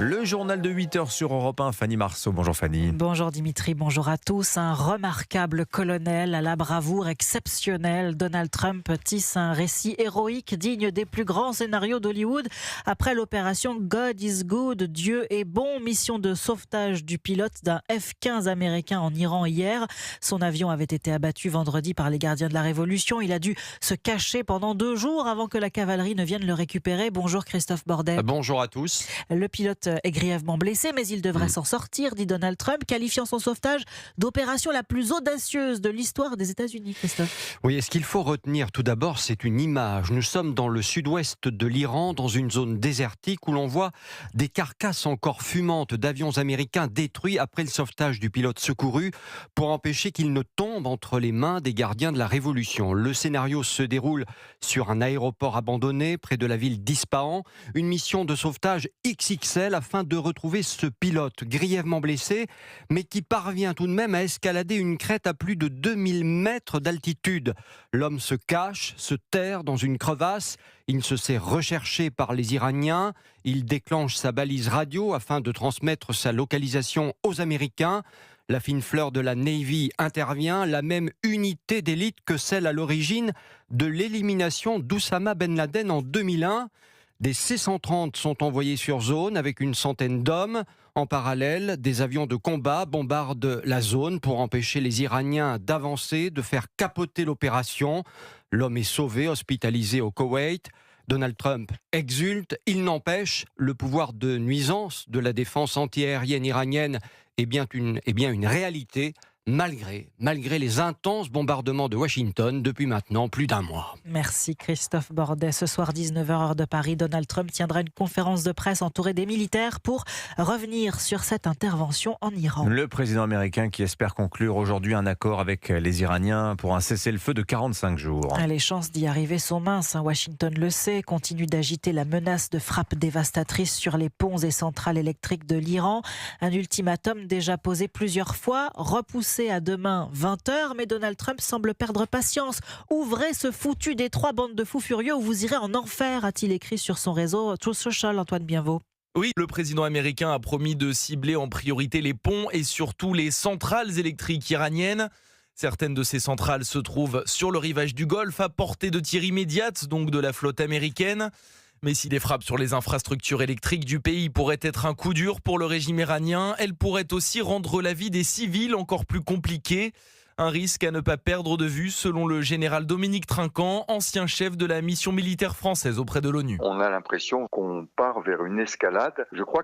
Le journal de 8h sur Europe 1, Fanny Marceau. Bonjour Fanny. Bonjour Dimitri, bonjour à tous. Un remarquable colonel à la bravoure exceptionnelle. Donald Trump tisse un récit héroïque digne des plus grands scénarios d'Hollywood. Après l'opération God is Good, Dieu est bon, mission de sauvetage du pilote d'un F-15 américain en Iran hier. Son avion avait été abattu vendredi par les gardiens de la Révolution. Il a dû se cacher pendant 2 jours avant que la cavalerie ne vienne le récupérer. Bonjour Christophe Bordet. Bonjour à tous. Le pilote est grièvement blessé, mais il devrait s'en sortir, dit Donald Trump, qualifiant son sauvetage d'opération la plus audacieuse de l'histoire des États-Unis, Christophe. Oui, et ce qu'il faut retenir tout d'abord, c'est une image. Nous sommes dans le sud-ouest de l'Iran, dans une zone désertique où l'on voit des carcasses encore fumantes d'avions américains détruits après le sauvetage du pilote secouru pour empêcher qu'il ne tombe entre les mains des gardiens de la Révolution. Le scénario se déroule sur un aéroport abandonné près de la ville d'Ispahan. Une mission de sauvetage XXL afin de retrouver ce pilote grièvement blessé, mais qui parvient tout de même à escalader une crête à plus de 2000 mètres d'altitude. L'homme se cache, se terre dans une crevasse. Il se sait recherché par les Iraniens. Il déclenche sa balise radio afin de transmettre sa localisation aux Américains. La fine fleur de la Navy intervient, la même unité d'élite que celle à l'origine de l'élimination d'Oussama Ben Laden en 2001. Des C-130 sont envoyés sur zone avec une centaine d'hommes. En parallèle, des avions de combat bombardent la zone pour empêcher les Iraniens d'avancer, de faire capoter l'opération. L'homme est sauvé, hospitalisé au Koweït. Donald Trump exulte. Il n'empêche, le pouvoir de nuisance de la défense antiaérienne iranienne est bien une réalité. Malgré les intenses bombardements de Washington depuis maintenant plus d'1 mois. Merci Christophe Bordet. Ce soir 19h heure de Paris, Donald Trump tiendra une conférence de presse entourée des militaires pour revenir sur cette intervention en Iran. Le président américain qui espère conclure aujourd'hui un accord avec les Iraniens pour un cessez-le-feu de 45 jours. Les chances d'y arriver sont minces. Washington le sait, continue d'agiter la menace de frappes dévastatrices sur les ponts et centrales électriques de l'Iran. Un ultimatum déjà posé plusieurs fois, repoussé à demain 20h, mais Donald Trump semble perdre patience. Ouvrez ce foutu détroit, bande de fous furieux, ou vous irez en enfer, a-t-il écrit sur son réseau Truth Social, Antoine Bienvaux. Oui, le président américain a promis de cibler en priorité les ponts et surtout les centrales électriques iraniennes. Certaines de ces centrales se trouvent sur le rivage du Golfe, à portée de tir immédiate, donc de la flotte américaine. Mais si les frappes sur les infrastructures électriques du pays pourraient être un coup dur pour le régime iranien, elles pourraient aussi rendre la vie des civils encore plus compliquée. Un risque à ne pas perdre de vue selon le général Dominique Trinquant, ancien chef de la mission militaire française auprès de l'ONU. On a l'impression qu'on part vers une escalade. Je crois